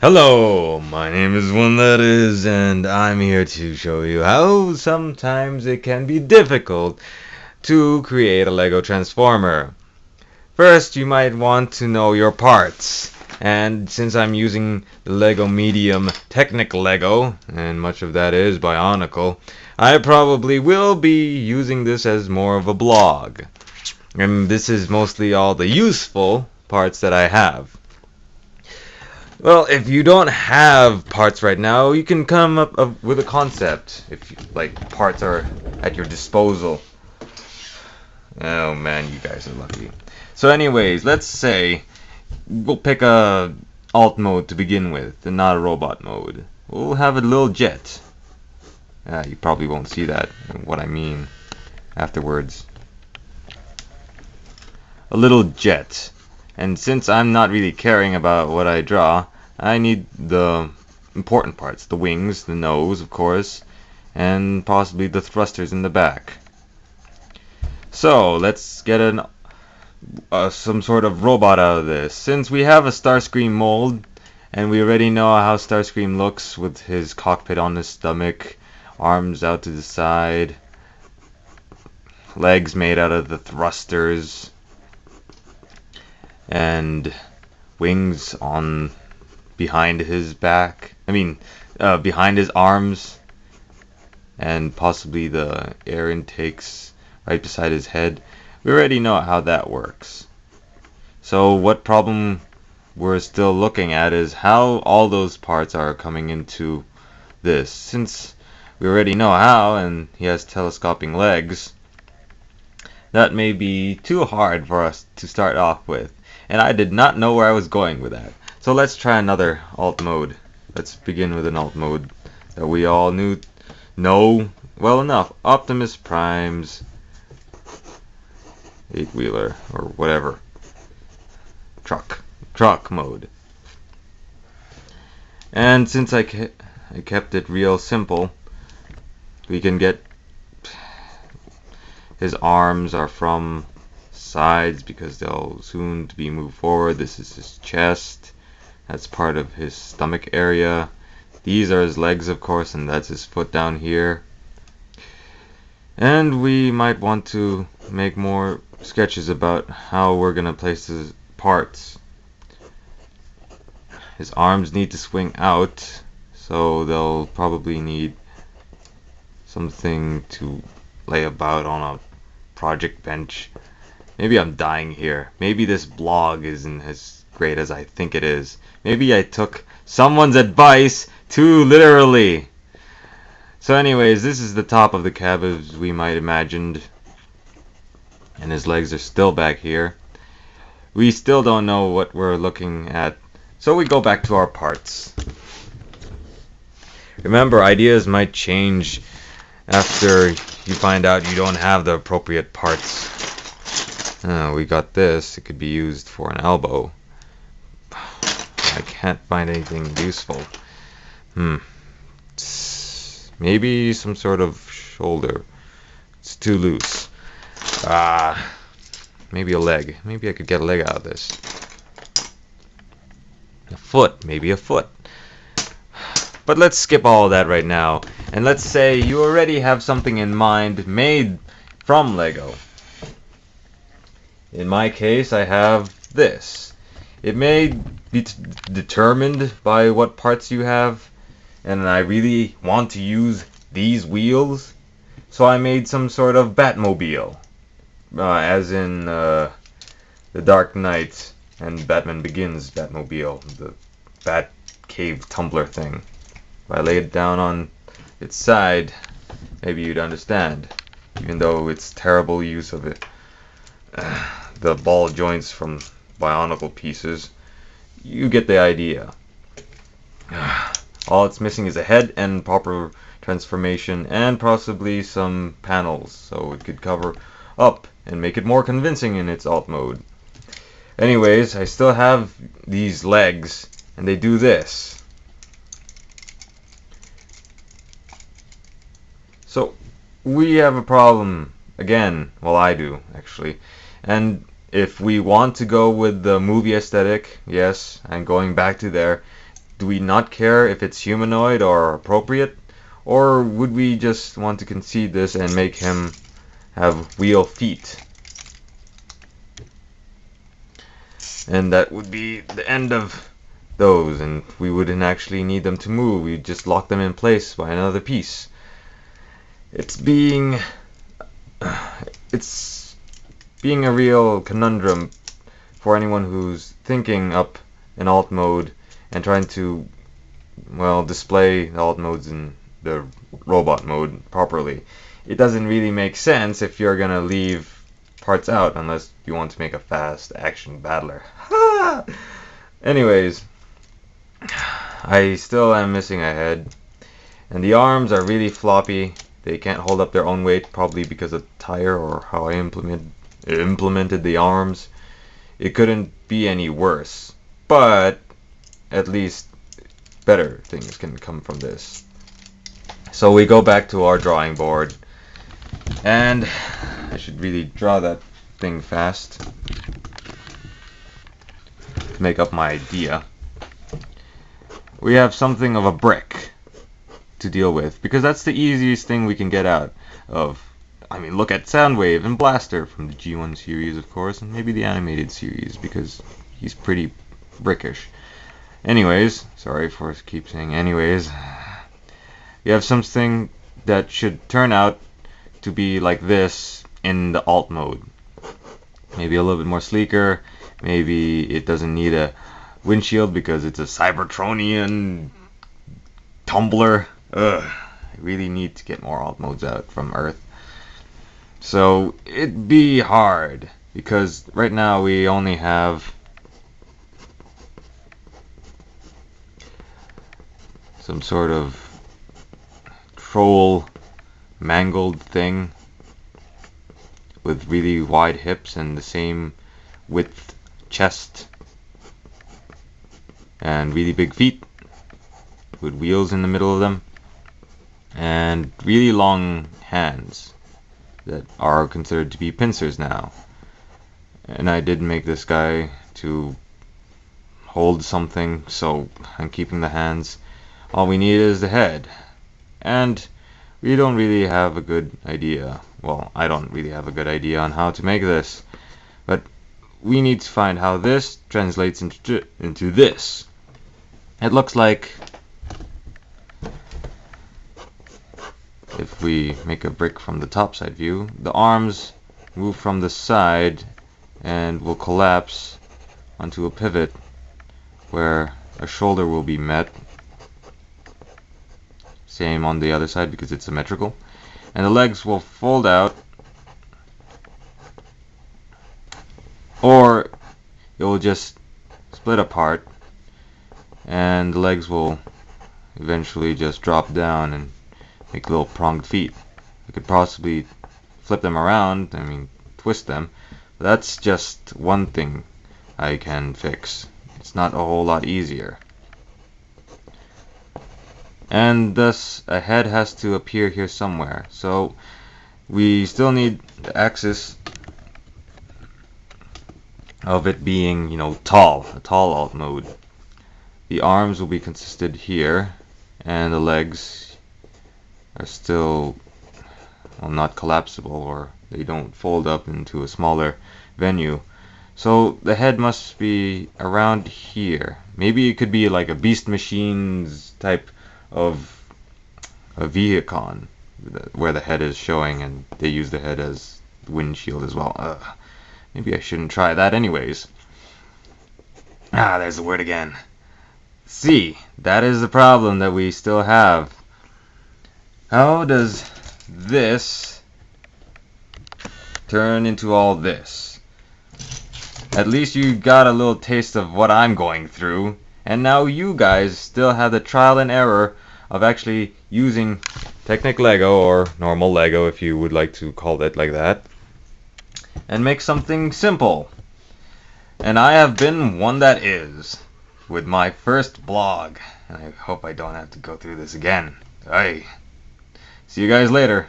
Hello, my name is One That Is, and I'm here to show you how sometimes it can be difficult to create a Lego Transformer. First, you might want to know your parts, and since I'm using the Lego Medium Technic Lego, and much of that is Bionicle, I probably will be using this as more of a blog. And this is mostly all the useful parts that I have. Well, if you don't have parts right now, you can come up with a concept. If parts are at your disposal. Oh man, you guys are lucky. So, anyways, let's say we'll pick a alt mode to begin with, and not a robot mode. We'll have a little jet. You probably won't see that. What I mean afterwards. A little jet. And since I'm not really caring about what I draw, I need the important parts. The wings, the nose, of course, and possibly the thrusters in the back. So, let's get some sort of robot out of this. Since we have a Starscream mold, and we already know how Starscream looks with his cockpit on his stomach, arms out to the side, legs made out of the thrusters, and wings on behind his back. Behind his arms, and possibly the air intakes right beside his head. We already know how that works. So what problem we're still looking at is how all those parts are coming into this. Since we already know how, and he has telescoping legs, that may be too hard for us to start off with. And I did not know where I was going with that. So let's try another alt mode. Let's begin with an alt mode that we all know well enough. Optimus Prime's 8-wheeler or whatever. Truck mode. And since I kept it real simple, we can get his arms are from sides because they'll soon to be moved forward. This is his chest. That's part of his stomach area. These are his legs, of course, and that's his foot down here. And we might want to make more sketches about how we're going to place his parts. His arms need to swing out, so they'll probably need something to lay about on a project bench. Maybe I'm dying here. Maybe this blog isn't as great as I think it is. Maybe I took someone's advice too literally. So anyways, this is the top of the cab as we might imagined. And his legs are still back here. We still don't know what we're looking at. So we go back to our parts. Remember, ideas might change after you find out you don't have the appropriate parts. We got this. It could be used for an elbow. I can't find anything useful. Maybe some sort of shoulder. It's too loose. Maybe a leg. Maybe I could get a leg out of this. A foot. Maybe a foot. But let's skip all of that right now. And let's say you already have something in mind made from Lego. In my case, I have this. It may be determined by what parts you have, and I really want to use these wheels, so I made some sort of Batmobile, as in The Dark Knight and Batman Begins Batmobile, the Bat Cave tumbler thing. If I lay it down on its side, maybe you'd understand, even though it's terrible use of it. The ball joints from Bionicle pieces. You get the idea. All it's missing is a head and proper transformation and possibly some panels so it could cover up and make it more convincing in its alt mode. Anyways, I still have these legs and they do this. So we have a problem again. Well, I do actually. And if we want to go with the movie aesthetic, yes, I'm going back to there. Do we not care if it's humanoid or appropriate? Or would we just want to concede this and make him have wheel feet? And that would be the end of those, and we wouldn't actually need them to move. We'd just lock them in place by another piece. It's being a real conundrum for anyone who's thinking up an alt mode and trying to, well, display the alt modes in the robot mode properly. It doesn't really make sense if you're gonna leave parts out unless you want to make a fast action battler. Anyways, I still am missing a head, and the arms are really floppy. They can't hold up their own weight, probably because of tire or how I implemented the arms. It couldn't be any worse, but at least better things can come from this. So we go back to our drawing board, and I should really draw that thing fast to make up my idea. We have something of a brick to deal with, because that's the easiest thing we can get out of. I mean, look at Soundwave and Blaster from the G1 series, of course, and maybe the animated series, because he's pretty brickish. Anyways, sorry for keep saying anyways. You have something that should turn out to be like this in the alt mode. Maybe a little bit more sleeker. Maybe it doesn't need a windshield because it's a Cybertronian tumbler. Ugh, I really need to get more alt modes out from Earth. So it'd be hard because right now we only have some sort of troll mangled thing with really wide hips and the same width chest and really big feet with wheels in the middle of them and really long hands that are considered to be pincers now. And I did make this guy to hold something, so I'm keeping the hands. All we need is the head. And we don't really have a good idea. Well, I don't really have a good idea on how to make this. But we need to find how this translates into this. It looks like if we make a brick from the top side view, the arms move from the side and will collapse onto a pivot where a shoulder will be met. Same on the other side because it's symmetrical. And the legs will fold out, or it will just split apart and the legs will eventually just drop down and make little pronged feet. I could possibly flip them around, I mean twist them, but that's just one thing I can fix. It's not a whole lot easier. And thus a head has to appear here somewhere. So we still need the axis of it being, a tall alt mode. The arms will be consisted here, and the legs are still, not collapsible, or they don't fold up into a smaller venue. So the head must be around here. Maybe it could be like a Beast Machines type of a Vehicon, where the head is showing and they use the head as windshield as well. Maybe I shouldn't try that anyways. There's the word again. See, that is the problem that we still have. How does this turn into all this? At least you got a little taste of what I'm going through, and now you guys still have the trial and error of actually using Technic Lego, or normal Lego if you would like to call it like that, and make something simple. And I have been one that is, with my first blog, and I hope I don't have to go through this again. Aye. See you guys later.